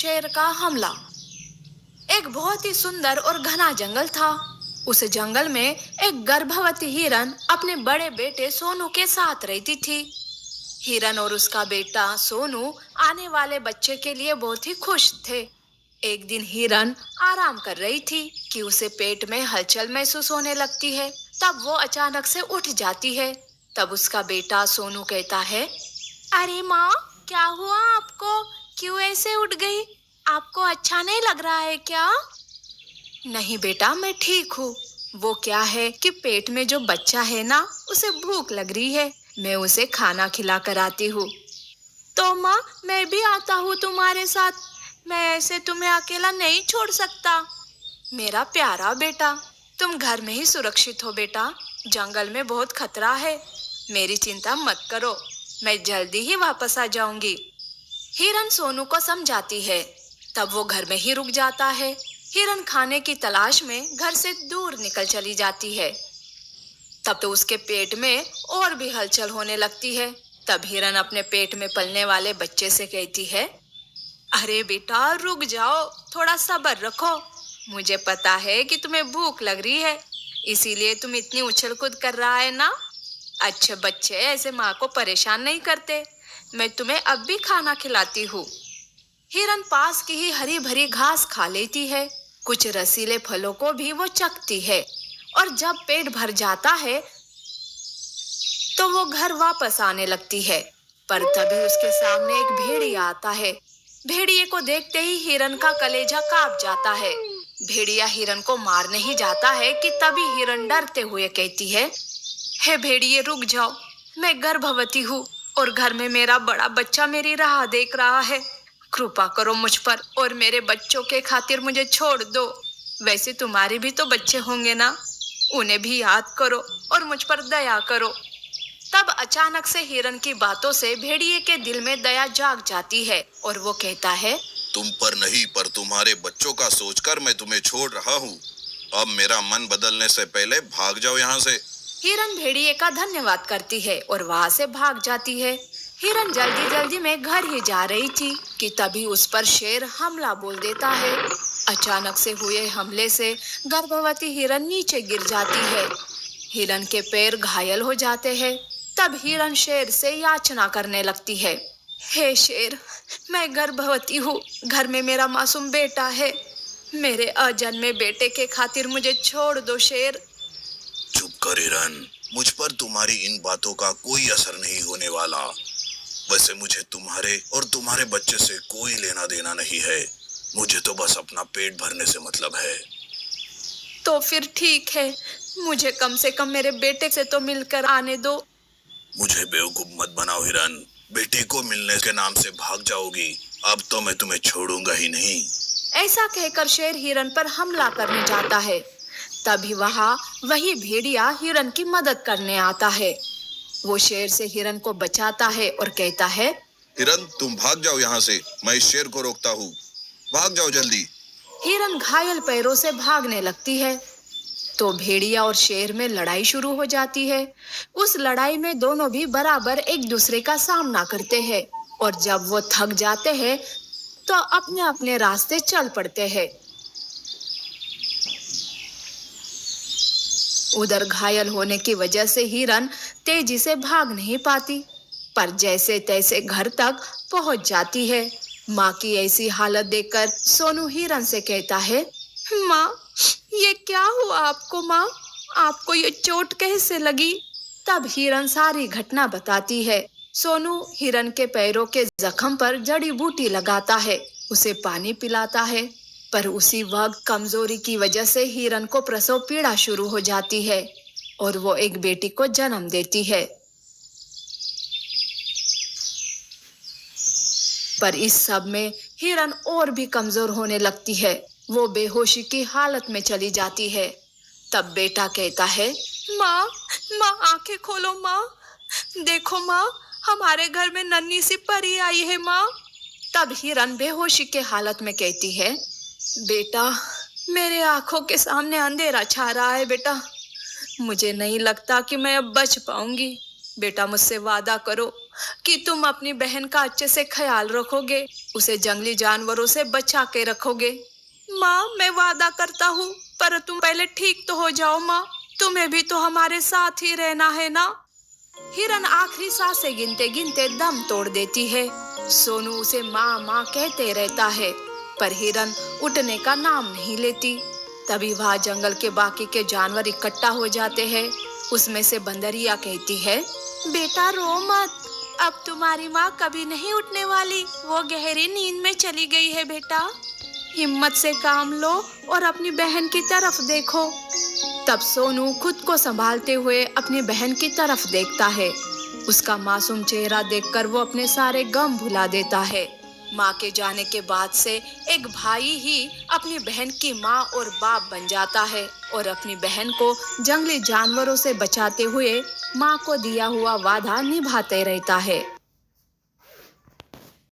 शेर का हमला। एक बहुत ही सुंदर और घना जंगल था। उस जंगल में एक गर्भवती हिरन अपने बड़े बेटे सोनू के साथ रहती थी। हिरन और उसका बेटा सोनू आने वाले बच्चे के लिए बहुत ही खुश थे। एक दिन हिरन आराम कर रही थी कि उसे पेट में हलचल महसूस होने लगती है। तब वो अचानक से उठ जाती है। तब उसका बेटा सोनू कहता है, अरे माँ, क्या हुआ आपको? क्यों ऐसे उठ गई? आपको अच्छा नहीं लग रहा है क्या? नहीं बेटा, मैं ठीक हूँ। वो क्या है कि पेट में जो बच्चा है ना, उसे भूख लग रही है। मैं उसे खाना खिला कर आती हूँ। तो माँ, मैं भी आता हूँ तुम्हारे साथ। मैं ऐसे तुम्हें अकेला नहीं छोड़ सकता। मेरा प्यारा बेटा, तुम घर में ही सुरक्षित हो बेटा। जंगल में बहुत खतरा है। मेरी चिंता मत करो, मैं जल्दी ही वापस आ जाऊंगी। हिरन सोनू को समझाती है। तब वो घर में ही रुक जाता है। हिरन खाने की तलाश में घर से दूर निकल चली जाती है। तब तो उसके पेट में और भी हलचल होने लगती है। तब हिरन अपने पेट में पलने वाले बच्चे से कहती है, अरे बेटा, रुक जाओ, थोड़ा सब्र रखो। मुझे पता है कि तुम्हें भूख लग रही है, इसीलिए तुम इतनी उछल कूद कर रहा है ना। अच्छे बच्चे ऐसे माँ को परेशान नहीं करते। मैं तुम्हें अब भी खाना खिलाती हूँ। हिरन पास की ही हरी भरी घास खा लेती है। कुछ रसीले फलों को भी वो चखती है। और जब पेट भर जाता है तो वो घर वापस आने लगती है। पर तभी उसके सामने एक भेड़िया आता है। भेड़िए को देखते ही हिरन का कलेजा कांप जाता है। भेड़िया हिरन को मारने ही जाता है कि तभी हिरन डरते हुए कहती है, हे भेड़िए, रुक जाओ। मैं गर्भवती हूँ और घर में मेरा बड़ा बच्चा मेरी राह देख रहा है। कृपा करो मुझ पर और मेरे बच्चों के खातिर मुझे छोड़ दो। वैसे तुम्हारे भी तो बच्चे होंगे ना, उन्हें भी याद करो और मुझ पर दया करो। तब अचानक से हिरन की बातों से भेड़िए के दिल में दया जाग जाती है और वो कहता है, तुम पर नहीं, पर तुम्हारे बच्चों का सोचकर मैं तुम्हें छोड़ रहा हूँ। अब मेरा मन बदलने से पहले भाग जाओ यहाँ से। हिरन भेड़िए का धन्यवाद करती है और वहाँ से भाग जाती है। हिरन जल्दी जल्दी में घर ही जा रही थी कि तभी उस पर शेर हमला बोल देता है। अचानक से हुए हमले से गर्भवती हिरन नीचे गिर जाती है। हिरन के पैर घायल हो जाते हैं। तब हिरन शेर से याचना करने लगती है, हे शेर, मैं गर्भवती हूँ। घर में मेरा मासूम बेटा है। मेरे अजन्मे बेटे के खातिर मुझे छोड़ दो शेर। चुप कर हिरन, मुझ पर तुम्हारी इन बातों का कोई असर नहीं होने वाला। वैसे मुझे तुम्हारे और तुम्हारे बच्चे से कोई लेना देना नहीं है। मुझे तो बस अपना पेट भरने से मतलब है। तो फिर ठीक है, मुझे कम से कम मेरे बेटे से तो मिलकर आने दो। मुझे बेवकूफ मत बनाओ हिरन। बेटी को मिलने के नाम से भाग जाओगी। अब तो मैं तुम्हें छोड़ूंगा ही नहीं। ऐसा कहकर शेर हिरन पर हमला करने जाता है। तभी वहाँ वही भेड़िया हिरन की मदद करने आता है। वो शेर से हिरन को बचाता है और कहता है, हिरन, तुम भाग जाओ यहाँ से, मैं इस शेर को रोकता हूँ। भाग जाओ जल्दी। हिरन घायल पैरों से भागने लगती है। तो भेड़िया और शेर में लड़ाई शुरू हो जाती है। उस लड़ाई में दोनों भी बराबर एक दूसरे का सामना करते हैं और जब वो थक जाते हैं तो अपने अपने रास्ते चल पड़ते हैं। उधर घायल होने की वजह से हिरन तेजी से भाग नहीं पाती, पर जैसे तैसे घर तक पहुंच जाती है। माँ की ऐसी हालत देखकर सोनू हिरन से कहता है, माँ, ये क्या हुआ आपको? माँ, आपको ये चोट कैसे लगी? तब हिरन सारी घटना बताती है। सोनू हिरन के पैरों के जख्म पर जड़ी बूटी लगाता है, उसे पानी पिलाता है। पर उसी वक्त कमजोरी की वजह से हिरन को प्रसव पीड़ा शुरू हो जाती है और वो एक बेटी को जन्म देती है। पर इस सब में हिरन और भी कमजोर होने लगती है। वो बेहोशी की हालत में चली जाती है। तब बेटा कहता है, माँ, माँ, आंखें खोलो माँ। देखो माँ, हमारे घर में नन्ही सी परी आई है माँ। तब हिरन बेहोशी के हालत में कहती है, बेटा, मेरे आंखों के सामने अंधेरा छा रहा है बेटा। मुझे नहीं लगता कि मैं अब बच पाऊंगी। बेटा, मुझसे वादा करो कि तुम अपनी बहन का अच्छे से ख्याल रखोगे। उसे जंगली जानवरों से बचा के रखोगे। माँ, मैं वादा करता हूँ, पर तुम पहले ठीक तो हो जाओ माँ। तुम्हें भी तो हमारे साथ ही रहना है ना। हिरन आखिरी सांसें गिनते गिनते दम तोड़ देती है। सोनू उसे माँ माँ कहते रहता है, पर हिरन उठने का नाम नहीं लेती। तभी वहां जंगल के बाकी के जानवर इकट्ठा हो जाते हैं। उसमें से बंदरिया कहती है, बेटा रो मत, अब तुम्हारी माँ कभी नहीं उठने वाली, वो गहरी नींद में चली गई है बेटा। हिम्मत से काम लो और अपनी बहन की तरफ देखो। तब सोनू खुद को संभालते हुए अपनी बहन की तरफ देखता है। उसका मासूम चेहरा देखकर वो अपने सारे गम भुला देता है। माँ के जाने के बाद से एक भाई ही अपनी बहन की माँ और बाप बन जाता है और अपनी बहन को जंगली जानवरों से बचाते हुए माँ को दिया हुआ वादा निभाते रहता है।